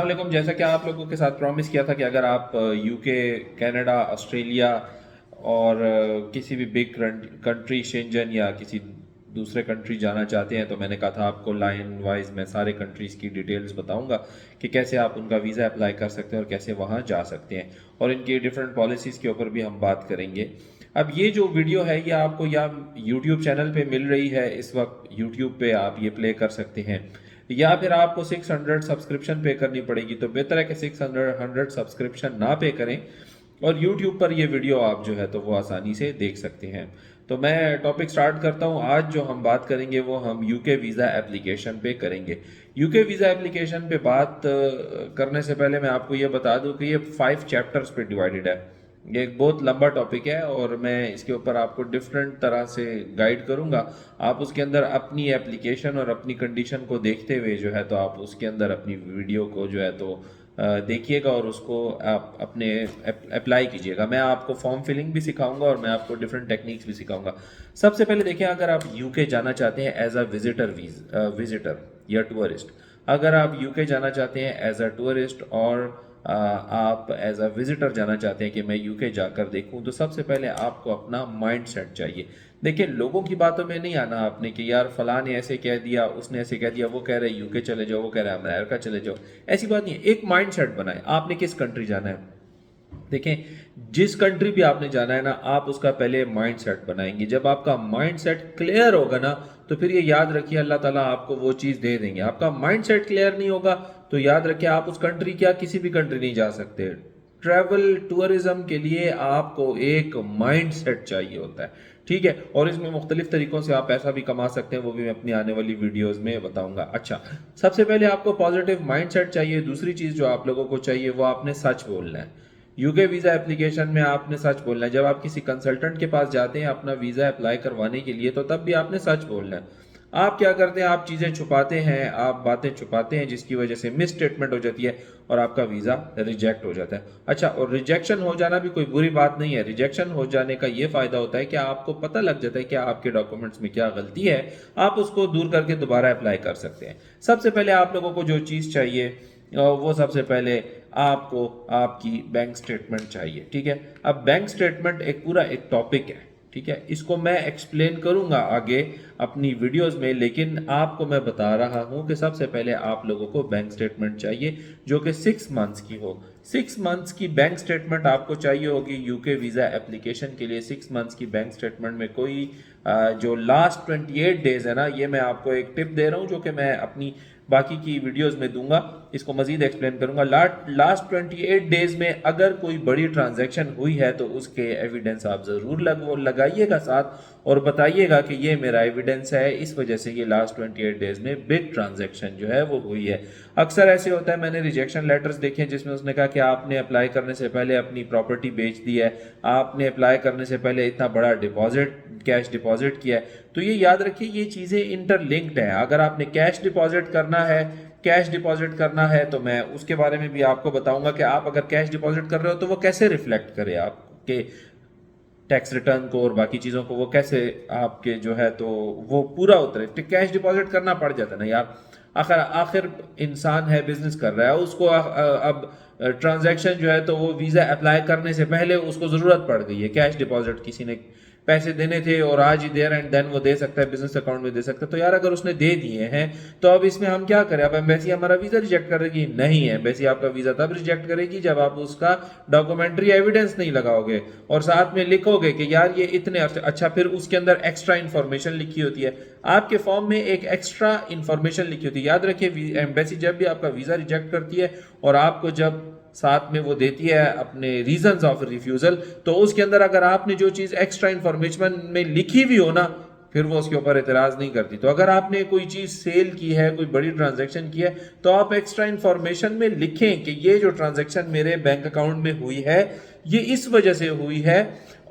वालेकुम। जैसा कि आप लोगों के साथ प्रॉमिस किया था कि अगर आप यूके, कनाडा, ऑस्ट्रेलिया और किसी भी बिग कंट्री शेंजन या किसी दूसरे कंट्री जाना चाहते हैं तो मैंने कहा था आपको लाइन वाइज मैं सारे कंट्रीज़ की डिटेल्स बताऊंगा कि कैसे आप उनका वीज़ा अप्लाई कर सकते हैं और कैसे वहाँ जा सकते हैं, और इनकी डिफरेंट पॉलिसीज़ के ऊपर भी हम बात करेंगे। अब ये जो वीडियो है ये आपको या यूट्यूब चैनल पे मिल रही है, इस वक्त यूट्यूब पे आप ये प्ले कर सकते हैं, या फिर आपको 600 सब्सक्रिप्शन पे करनी पड़ेगी। तो बेहतर है कि 600 सब्सक्रिप्शन ना पे करें और यूट्यूब पर ये वीडियो आप जो है तो वो आसानी से देख सकते हैं। तो मैं टॉपिक स्टार्ट करता हूँ। आज जो हम बात करेंगे वो हम यूके वीज़ा एप्लीकेशन पे करेंगे। यूके वीज़ा एप्लीकेशन पे बात करने से पहले मैं आपको ये बता दूं कि ये 5 चैप्टर्स पे डिवाइडेड है। ये एक बहुत लंबा टॉपिक है और मैं इसके ऊपर आपको डिफरेंट तरह से गाइड करूंगा। आप उसके अंदर अपनी एप्लीकेशन और अपनी कंडीशन को देखते हुए जो है तो आप उसके अंदर अपनी वीडियो को जो है तो देखिएगा और उसको आप अपने अप्लाई कीजिएगा। मैं आपको फॉर्म फिलिंग भी सिखाऊंगा और मैं आपको डिफरेंट टेक्निक्स भी सिखाऊंगा। सबसे पहले देखिए, अगर आप यूके जाना चाहते हैं एज अ विजिटर या टूरिस्ट, अगर आप यूके जाना चाहते हैं एज अ टूरिस्ट और आप एज अ विजिटर जाना चाहते हैं कि मैं यूके जाकर देखूं, तो सबसे पहले आपको अपना माइंड सेट चाहिए। देखिए, लोगों की बातों में नहीं आना आपने कि यार फलां ने ऐसे कह दिया, उसने ऐसे कह दिया, वो कह रहे यूके चले जाओ, वो कह रहे अमेरिका चले जाओ। ऐसी बात नहीं है। एक माइंड सेट बनाए, आपने किस कंट्री जाना है। देखें, जिस कंट्री भी आपने जाना है ना, आप उसका पहले माइंड सेट बनाएंगे। जब आपका माइंड सेट क्लियर होगा ना, तो फिर ये याद रखिए अल्लाह ताला आपको वो चीज़ दे देंगे। आपका माइंड सेट क्लियर नहीं होगा तो याद रखिए आप उस कंट्री क्या किसी भी कंट्री नहीं जा सकते। ट्रैवल टूरिज्म के लिए आपको एक माइंड सेट चाहिए होता है, ठीक है। और इसमें मुख्तलिफ तरीकों से आप पैसा भी कमा सकते हैं, वो भी मैं अपनी आने वाली वीडियोस में बताऊंगा। अच्छा, सबसे पहले आपको पॉजिटिव माइंड सेट चाहिए। दूसरी चीज़ जो आप लोगों को चाहिए वो आपने सच बोलना है। यूके वीज़ा एप्लीकेशन में आपने सच बोलना है। जब आप किसी कंसल्टेंट के पास जाते हैं अपना वीज़ा अप्लाई करवाने के लिए, तो तब भी आपने सच बोलना है। आप क्या करते हैं, आप चीज़ें छुपाते हैं, आप बातें छुपाते हैं, जिसकी वजह से मिस स्टेटमेंट हो जाती है और आपका वीज़ा रिजेक्ट हो जाता है। अच्छा, और रिजेक्शन हो जाना भी कोई बुरी बात नहीं है। रिजेक्शन हो जाने का ये फ़ायदा होता है कि आपको पता लग जाता है कि आपके डॉक्यूमेंट्स में क्या गलती है, आप उसको दूर करके दोबारा अप्लाई कर सकते हैं। सबसे पहले आप लोगों को जो चीज़ चाहिए वो सबसे पहले आपको आपकी बैंक स्टेटमेंट चाहिए, ठीक है। अब बैंक स्टेटमेंट एक पूरा एक टॉपिक है, ठीक है। इसको मैं एक्सप्लेन करूंगा आगे अपनी वीडियोस में, लेकिन आपको मैं बता रहा हूं कि सबसे पहले आप लोगों को बैंक स्टेटमेंट चाहिए जो कि 6 मंथ्स की हो। 6 मंथ्स की बैंक स्टेटमेंट आपको चाहिए होगी यूके वीज़ा एप्लीकेशन के लिए। 6 मंथ्स की बैंक स्टेटमेंट में कोई जो लास्ट 28 डेज है ना, ये मैं आपको एक टिप दे रहा हूँ जो कि मैं अपनी बाकी की वीडियोस में दूंगा, इसको मजीद एक्सप्लेन करूंगा। लास्ट 28 डेज में अगर कोई बड़ी ट्रांजैक्शन हुई है तो उसके एविडेंस आप ज़रूर लगाइएगा साथ और बताइएगा कि ये मेरा एविडेंस है, इस वजह से ये लास्ट 28 डेज में बिग ट्रांजैक्शन जो है वो हुई है। अक्सर ऐसे होता है, मैंने रिजेक्शन लेटर्स देखे हैं जिसमें उसने कहा कि आपने अप्लाई करने से पहले अपनी प्रॉपर्टी बेच दी है, आपने अप्लाई करने से पहले इतना बड़ा डिपॉजिट कैश डिपॉजिट किया है। तो ये याद रखिए, ये चीज़ें इंटरलिंक्ड है। अगर आपने कैश डिपॉजिट करना है तो मैं उसके बारे में भी आपको बताऊंगा कि आप अगर कैश डिपॉजिट कर रहे हो तो वो कैसे रिफ्लेक्ट करे आपके टैक्स रिटर्न को और बाकी चीज़ों को, वो कैसे आपके जो है तो वो पूरा उतरे। तो कैश डिपॉजिट करना पड़ जाता है ना यार, आखिर आखिर इंसान है, बिजनेस कर रहा है, उसको अब ट्रांजैक्शन जो है तो वो वीज़ा अप्लाई करने से पहले उसको ज़रूरत पड़ गई है। कैश डिपॉजिट किसी ने पैसे देने थे और आज ही देर एंड देन वो दे सकता है, बिजनेस अकाउंट में दे सकता है। तो यार अगर उसने दे दिए हैं तो अब इसमें हम क्या करें। अब एम्बेसी हमारा वीज़ा रिजेक्ट करेगी? नहीं, एम्बेसी आपका वीज़ा तब रिजेक्ट करेगी जब आप उसका डॉक्यूमेंट्री एविडेंस नहीं लगाओगे और साथ में लिखोगे कि यार ये इतने अच्छा, फिर उसके अंदर एक्स्ट्रा इन्फॉर्मेशन लिखी होती है। आपके फॉर्म में एक एक्स्ट्रा इन्फॉर्मेशन लिखी होती है। याद रखिए, एम्बेसी जब भी आपका वीज़ा रिजेक्ट करती है और आपको जब साथ में वो देती है अपने रीजंस ऑफ रिफ्यूजल, तो उसके अंदर अगर आपने जो चीज़ एक्स्ट्रा इन्फॉर्मेशन में लिखी भी हो ना, फिर वो उसके ऊपर एतराज़ नहीं करती। तो अगर आपने कोई चीज़ सेल की है, कोई बड़ी ट्रांजैक्शन की है, तो आप एक्स्ट्रा इन्फॉर्मेशन में लिखें कि ये जो ट्रांजैक्शन मेरे बैंक अकाउंट में हुई है ये इस वजह से हुई है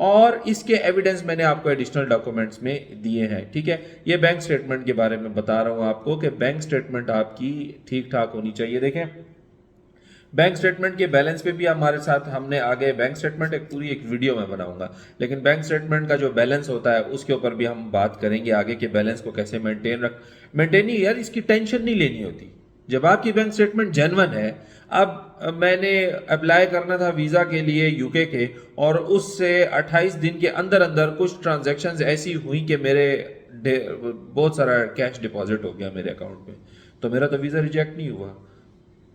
और इसके एविडेंस मैंने आपको एडिशनल डॉक्यूमेंट्स में दिए हैं, ठीक है। ये बैंक स्टेटमेंट के बारे में बता रहा हूँ आपको कि बैंक स्टेटमेंट आपकी ठीक ठाक होनी चाहिए। देखें, बैंक स्टेटमेंट के बैलेंस पे भी हमारे साथ हमने आगे बैंक स्टेटमेंट एक पूरी एक वीडियो में बनाऊंगा, लेकिन बैंक स्टेटमेंट का जो बैलेंस होता है उसके ऊपर भी हम बात करेंगे आगे के बैलेंस को कैसे मेंटेन नहीं यार, इसकी टेंशन नहीं लेनी होती। जब आपकी बैंक स्टेटमेंट जेन्युइन है, अब मैंने अप्लाई करना था वीज़ा के लिए यूके के, और उससे 28 दिन के अंदर अंदर कुछ ट्रांजैक्शंस ऐसी हुई कि मेरे बहुत सारा कैश डिपॉजिट हो गया मेरे अकाउंट में, तो मेरा तो वीज़ा रिजेक्ट नहीं हुआ।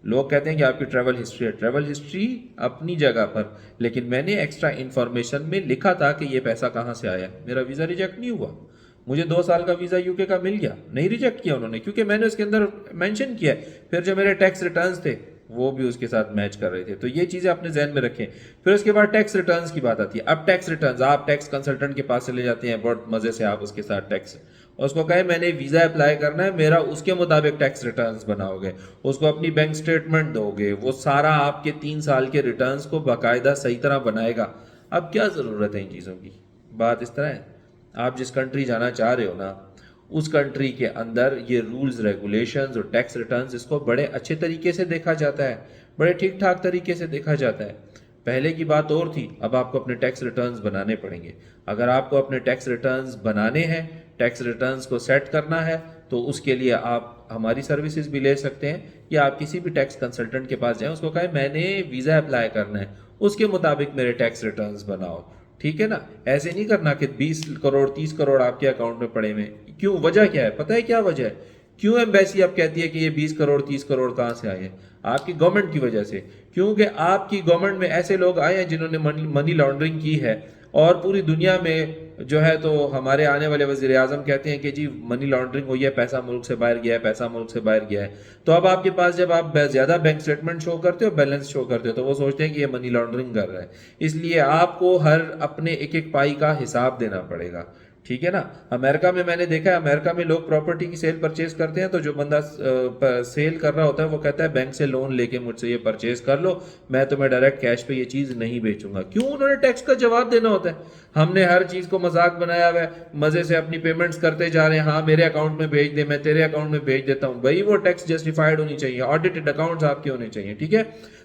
लोग कहते हैं कि आपकी ट्रैवल हिस्ट्री है, ट्रैवल हिस्ट्री अपनी जगह पर, लेकिन मैंने एक्स्ट्रा इन्फॉर्मेशन में लिखा था कि ये पैसा कहाँ से आया, मेरा वीज़ा रिजेक्ट नहीं हुआ। मुझे 2 साल का वीज़ा यूके का मिल गया, नहीं रिजेक्ट किया उन्होंने, क्योंकि मैंने उसके अंदर मेंशन किया है। फिर जो मेरे टैक्स रिटर्न्स थे वो भी उसके साथ मैच कर रहे थे। तो ये चीज़ें अपने जहन में रखें। फिर उसके बाद टैक्स रिटर्न्स की बात आती है। अब टैक्स रिटर्न्स आप टैक्स कंसल्टेंट के पास चले जाते हैं, बहुत मज़े से आप उसके साथ टैक्स, उसको कहे मैंने वीज़ा अप्लाई करना है, मेरा उसके मुताबिक टैक्स रिटर्न्स बनाओगे, उसको अपनी बैंक स्टेटमेंट दोगे, वो सारा आपके 3 साल के रिटर्न्स को बाकायदा सही तरह बनाएगा। अब क्या ज़रूरत है इन चीज़ों की? बात इस तरह है, आप जिस कंट्री जाना चाह रहे हो ना, उस कंट्री के अंदर ये रूल्स रेगुलेशंस और टैक्स रिटर्न्स, इसको बड़े अच्छे तरीके से देखा जाता है, बड़े ठीक ठाक तरीके से देखा जाता है। पहले की बात और थी, अब आपको अपने टैक्स रिटर्न्स बनाने पड़ेंगे। अगर आपको अपने टैक्स रिटर्न्स बनाने हैं, टैक्स रिटर्न्स को सेट करना है, तो उसके लिए आप हमारी सर्विसेज भी ले सकते हैं, या आप किसी भी टैक्स कंसल्टेंट के पास जाएं, उसको कहें मैंने वीज़ा अप्लाई करना है, उसके मुताबिक मेरे टैक्स रिटर्न्स बनाओ। ठीक है ना? ऐसे नहीं करना कि 20 करोड़ 30 करोड़ आपके अकाउंट में पड़े हुए। क्यों? वजह क्या है? पता है क्या वजह है? क्यों एम्बेसी अब कहती है कि ये 20 करोड़ 30 करोड़ कहाँ से आए हैं? आपकी गवर्नमेंट की वजह से। क्योंकि आपकी गवर्नमेंट में ऐसे लोग आए हैं जिन्होंने मनी लॉन्ड्रिंग की है, और पूरी दुनिया में जो है, तो हमारे आने वाले वज़ीर आज़म कहते हैं कि जी मनी लॉन्ड्रिंग हुई है, पैसा मुल्क से बाहर गया है, पैसा मुल्क से बाहर गया है। तो अब आपके पास जब आप ज़्यादा बैंक स्टेटमेंट शो करते हो, बैलेंस शो करते हो, तो वो सोचते हैं कि ये मनी लॉन्ड्रिंग कर रहा है। इसलिए आपको हर अपने एक एक पाई का हिसाब देना पड़ेगा। ठीक है ना? अमेरिका में मैंने देखा है, अमेरिका में लोग प्रॉपर्टी की सेल परचेज करते हैं, तो जो बंदा सेल कर रहा होता है वो कहता है बैंक से लोन लेके मुझसे ये परचेज कर लो, मैं तुम्हें डायरेक्ट कैश पे ये चीज़ नहीं बेचूंगा। क्यों? उन्होंने टैक्स का जवाब देना होता है। हमने हर चीज़ को मजाक बनाया हुआ है, मज़े से अपनी पेमेंट्स करते जा रहे हैं, हाँ मेरे अकाउंट में भेज दे, मैं तेरे अकाउंट में भेज देता हूँ। भाई वो टैक्स जस्टिफाइड होनी चाहिए, ऑडिटेड अकाउंट्स आपके होने चाहिए। ठीक है?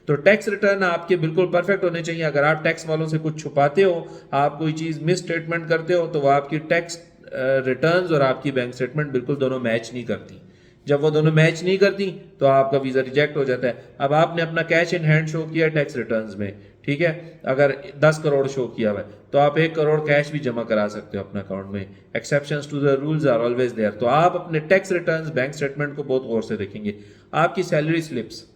तो टैक्स रिटर्न आपके बिल्कुल परफेक्ट होने चाहिए। अगर आप टैक्स वालों से कुछ छुपाते हो, आप कोई चीज़ मिस स्टेटमेंट करते हो, तो वो आपकी टैक्स रिटर्न्स और आपकी बैंक स्टेटमेंट बिल्कुल दोनों मैच नहीं करती। जब वो दोनों मैच नहीं करती तो आपका वीज़ा रिजेक्ट हो जाता है। अब आपने अपना कैश इन हैंड शो किया टैक्स रिटर्न्स में, ठीक है, अगर 10 करोड़ शो किया हुआ है, तो आप 1 करोड़ कैश भी जमा करा सकते हो अपने अकाउंट में। Exceptions to the rules are always there. तो आप अपने टैक्स रिटर्न्स, बैंक स्टेटमेंट को बहुत गौर से देखेंगे। आपकी सैलरी स्लिप्स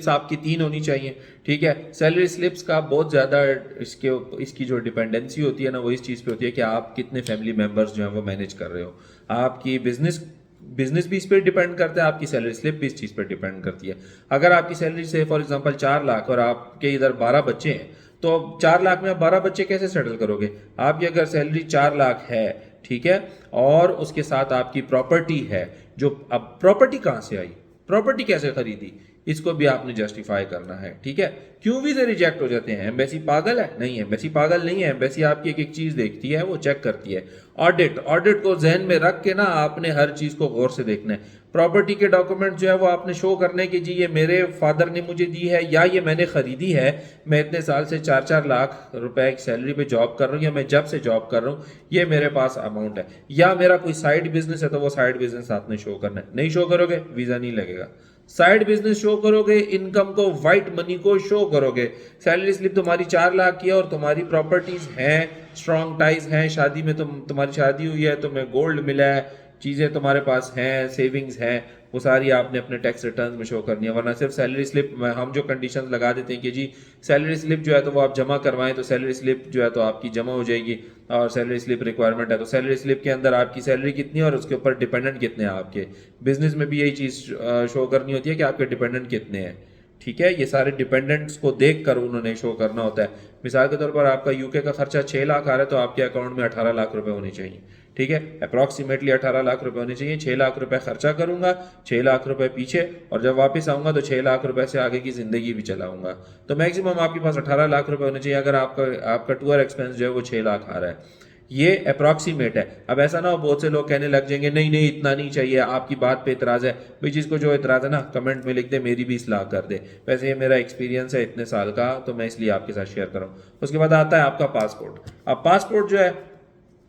आपकी 3 होनी चाहिए। ठीक है? सैलरी स्लिप्स का बहुत ज़्यादा इसकी जो डिपेंडेंसी होती है ना, वो इस चीज़ पे होती है कि आप कितने फैमिली मेम्बर्स जो हैं वो मैनेज कर रहे हो। आपकी बिजनेस भी इस पर डिपेंड करता है, आपकी सैलरी स्लिप भी इस चीज़ पर डिपेंड करती है। अगर आपकी सैलरी से फॉर एग्जांपल 4 लाख और आपके इधर 12 बच्चे हैं, तो 4 लाख में आप 12 बच्चे कैसे सेटल करोगे? आपकी अगर सैलरी 4 लाख है, ठीक है, और उसके साथ आपकी प्रॉपर्टी है, जो अब प्रॉपर्टी कहाँ से आई, प्रॉपर्टी कैसे खरीदी, इसको भी आपने जस्टिफाई करना है। ठीक है? क्यों वीज़े रिजेक्ट हो जाते हैं? एम्बेसी पागल है? नहीं, एम्बेसी पागल नहीं है। एम्बेसी आपकी एक एक चीज़ देखती है, वो चेक करती है। ऑडिट को जहन में रख के ना आपने हर चीज़ को गौर से देखना है। प्रॉपर्टी के डॉक्यूमेंट जो है वो आपने शो करने की, जी ये मेरे फादर ने मुझे दी है, या ये मैंने खरीदी है, मैं इतने साल से 4-4 लाख रुपए की सैलरी पे जॉब कर रहा हूँ, या मैं जब से जॉब कर रहा हूँ ये मेरे पास अमाउंट है, या मेरा कोई साइड बिजनेस है तो वो साइड बिजनेस आपने शो करना है। नहीं शो करोगे वीज़ा नहीं लगेगा। साइड बिजनेस शो करोगे, इनकम को, व्हाइट मनी को शो करोगे। सैलरी स्लिप तुम्हारी 4 लाख की है और तुम्हारी प्रॉपर्टीज हैं, स्ट्रॉन्ग टाइज हैं, शादी में तुम्हारी शादी हुई है, तुम्हें गोल्ड मिला है, चीज़ें तुम्हारे पास हैं, सेविंग्स हैं, वो सारी आपने अपने टैक्स रिटर्न में शो करनी है। वरना सिर्फ सैलरी स्लिप में हम जो कंडीशंस लगा देते हैं कि जी सैलरी स्लिप जो है तो वो आप जमा करवाएं, तो सैलरी स्लिप जो है तो आपकी जमा हो जाएगी, और सैलरी स्लिप रिक्वायरमेंट है तो सैलरी स्लिप के अंदर आपकी सैलरी कितनी है और उसके ऊपर डिपेंडेंट कितने हैं आपके। बिजनेस में भी यही चीज़ शो करनी होती है कि आपके डिपेंडेंट कितने हैं। ठीक है? ये सारे डिपेंडेंट्स को देख कर उन्होंने शो करना होता है। मिसाल के तौर पर आपका यूके का खर्चा 6 लाख आ रहा है, तो आपके अकाउंट में 18 लाख रुपए होने चाहिए। ठीक है? अप्रॉक्सीमेटली 18 लाख रुपए होने चाहिए। 6 लाख रुपए खर्चा करूंगा, 6 लाख रुपए पीछे, और जब वापस आऊंगा तो 6 लाख रुपए से आगे की जिंदगी भी चलाऊंगा। तो मैक्सिमम आपके पास 18 लाख रुपए होने चाहिए, अगर आपका टूर एक्सपेंस जो है वो 6 लाख आ रहा है। ये अप्रॉक्सीमेट है। अब ऐसा ना हो बहुत से लोग कहने लग जाएंगे नहीं नहीं इतना नहीं चाहिए, आपकी बात पे इतराज है। भाई जिसको जो इतराज है ना कमेंट में लिख दे, मेरी भी इस्लाह कर दे। वैसे ये मेरा एक्सपीरियंस है इतने साल का, तो मैं इसलिए आपके साथ शेयर कर रहा हूँ। उसके बाद आता है आपका पासपोर्ट। अब पासपोर्ट जो है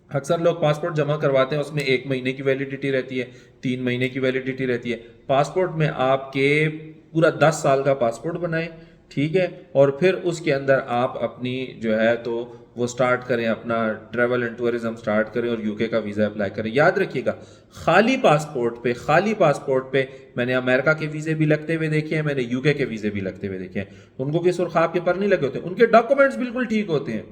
अक्सर लोग पासपोर्ट जमा करवाते हैं, उसमें 1 महीने की वैलिडिटी रहती है, 3 महीने की वैलिडिटी रहती है। पासपोर्ट में आपके पूरा 10 साल का पासपोर्ट बनाएं, ठीक है, और फिर उसके अंदर आप अपनी जो है तो वो स्टार्ट करें, अपना ट्रैवल एंड टूरिज्म स्टार्ट करें और यूके का वीज़ा अप्लाई करें। याद रखिएगा, खाली पासपोर्ट पे मैंने अमेरिका के वीज़े भी लगते हुए देखे हैं, मैंने यूके के वीज़े भी लगते हुए देखे हैं। उनको किस सुरखाब के पर नहीं लगे होते, उनके डॉक्यूमेंट्स बिल्कुल ठीक होते हैं।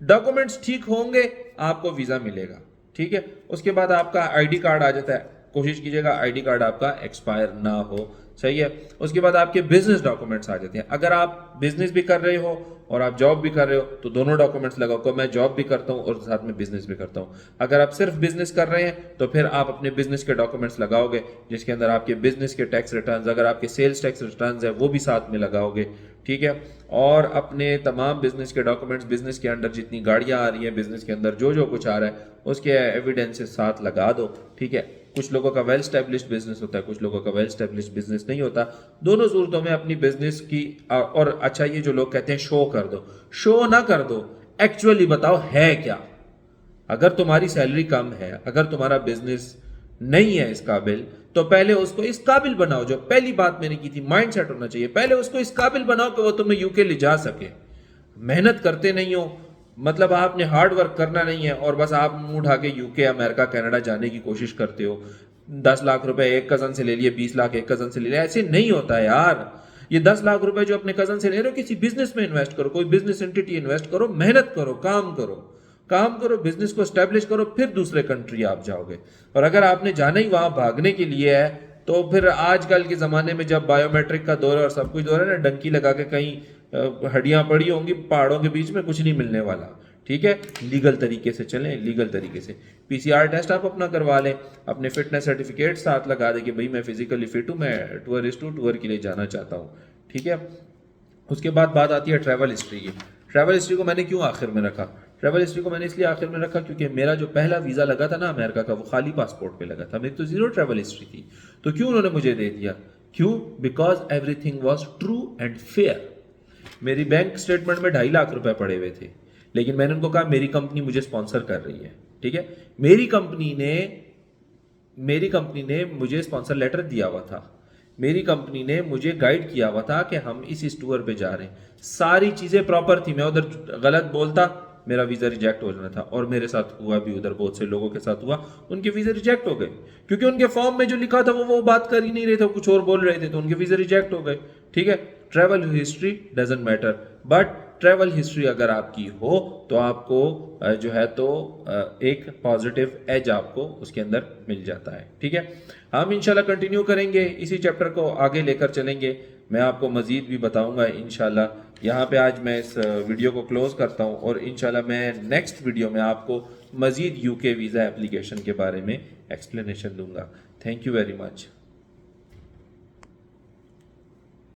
डॉक्यूमेंट्स ठीक होंगे आपको वीजा मिलेगा, ठीक है। उसके बाद आपका आईडी कार्ड आ जाता है, कोशिश कीजिएगा आईडी कार्ड आपका एक्सपायर ना हो, सही है। उसके बाद आपके बिजनेस डॉक्यूमेंट्स आ जाते हैं। अगर आप बिजनेस भी कर रहे हो और आप जॉब भी कर रहे हो तो दोनों डॉक्यूमेंट्स लगाओ को मैं जॉब भी करता हूं और साथ में बिजनेस भी करता हूं। अगर आप सिर्फ बिजनेस कर रहे हैं तो फिर आप अपने बिजनेस के डॉक्यूमेंट्स लगाओगे, जिसके अंदर आपके बिजनेस के टैक्स रिटर्न्स, अगर आपके सेल्स टैक्स रिटर्न्स है वो भी साथ में लगाओगे, ठीक है। और अपने तमाम बिजनेस के डॉक्यूमेंट्स, बिजनेस के अंदर जितनी गाड़ियां आ रही हैं, बिजनेस के अंदर जो जो कुछ आ रहा है उसके एविडेंसेस साथ लगा दो, ठीक है। कुछ लोगों का वेल स्टैब्लिश्ड बिजनेस होता है, कुछ लोगों का वेल स्टैब्लिश्ड बिजनेस नहीं होता। दोनों सूरतों में अपनी बिजनेस की और अच्छा, ये जो लोग कहते हैं शो कर दो, शो ना कर दो, एक्चुअली बताओ है क्या। अगर तुम्हारी सैलरी कम है, अगर तुम्हारा बिजनेस नहीं है इस काबिल, तो पहले उसको इस काबिल बनाओ। जो पहली बात मैंने की थी, माइंडसेट होना चाहिए, पहले उसको इस काबिल बनाओ कि वो तुम्हें यूके ले जा सके। मेहनत करते नहीं हो, मतलब आपने हार्ड वर्क करना नहीं है और बस आप मुंह उठा के यूके, अमेरिका, कनाडा जाने की कोशिश करते हो। 10 लाख रुपए एक कजन से ले लिए, 20 लाख एक कजन से ले लिया, ऐसे नहीं होता है यार। ये 10 लाख रुपए जो अपने कजन से ले रहे हो, किसी बिजनेस में इन्वेस्ट करो, कोई बिजनेस एंटिटी इन्वेस्ट करो, मेहनत करो, काम करो, काम करो, बिजनेस को स्टैब्लिश करो, फिर दूसरे कंट्री आप जाओगे। और अगर आपने जाना ही वहां भागने के लिए है तो फिर आजकल के ज़माने में जब बायोमेट्रिक का दौर है और सब कुछ दौर है ना, डंकी लगा के कहीं हड्डियां पड़ी होंगी पहाड़ों के बीच में, कुछ नहीं मिलने वाला, ठीक है। लीगल तरीके से चलें, लीगल तरीके से। पीसीआर टेस्ट आप अपना करवा लें, अपने फिटनेस सर्टिफिकेट साथ लगा दें कि भाई मैं फिजिकली फिट हूँ, मैं टूरिस्ट हूँ, टूर के लिए जाना चाहता हूँ, ठीक है। उसके बाद बात आती है ट्रैवल हिस्ट्री की। ट्रैवल हिस्ट्री को मैंने क्यों आखिर में रखा? ट्रैवल हिस्ट्री को मैंने इसलिए आखिर में रखा क्योंकि मेरा जो पहला वीज़ा लगा था ना अमेरिका का, वो खाली पासपोर्ट पे लगा था, मेरी तो जीरो ट्रैवल हिस्ट्री थी। तो क्यों उन्होंने मुझे दे दिया? क्यों? Because everything was true and fair. मेरी बैंक स्टेटमेंट में 2.5 लाख रुपए पड़े हुए थे, लेकिन मैंने उनको कहा मेरी कंपनी मुझे स्पॉन्सर कर रही है, ठीक है। मेरी कंपनी ने मुझे स्पॉन्सर लेटर दिया हुआ था, मेरी कंपनी ने मुझे गाइड किया हुआ था कि हम इस टूर पे जा रहे हैं, सारी चीजें प्रॉपर थी। मैं उधर गलत बोलता मेरा वीजा रिजेक्ट हो जाना था, और मेरे साथ हुआ भी, उधर बहुत से लोगों के साथ हुआ, उनके वीजे रिजेक्ट हो गए क्योंकि उनके फॉर्म में जो लिखा था वो बात कर ही नहीं रहे थे, कुछ और बोल रहे थे, तो उनके वीजे रिजेक्ट हो गए, ठीक है। Travel history doesn't matter, but travel history अगर आपकी हो तो आपको जो है तो एक पॉजिटिव एज आपको उसके अंदर मिल जाता है, ठीक है। हम इंशाल्लाह कंटिन्यू करेंगे, इसी चैप्टर को आगे लेकर चलेंगे, मैं आपको मज़ीद भी बताऊंगा इंशाल्लाह। यहाँ पे आज मैं इस वीडियो को क्लोज करता हूँ और इंशाल्लाह मैं नेक्स्ट वीडियो में आपको मज़ीद यूके वीज़ा एप्लीकेशन के बारे में एक्सप्लेनेशन दूंगा। Thank you very much.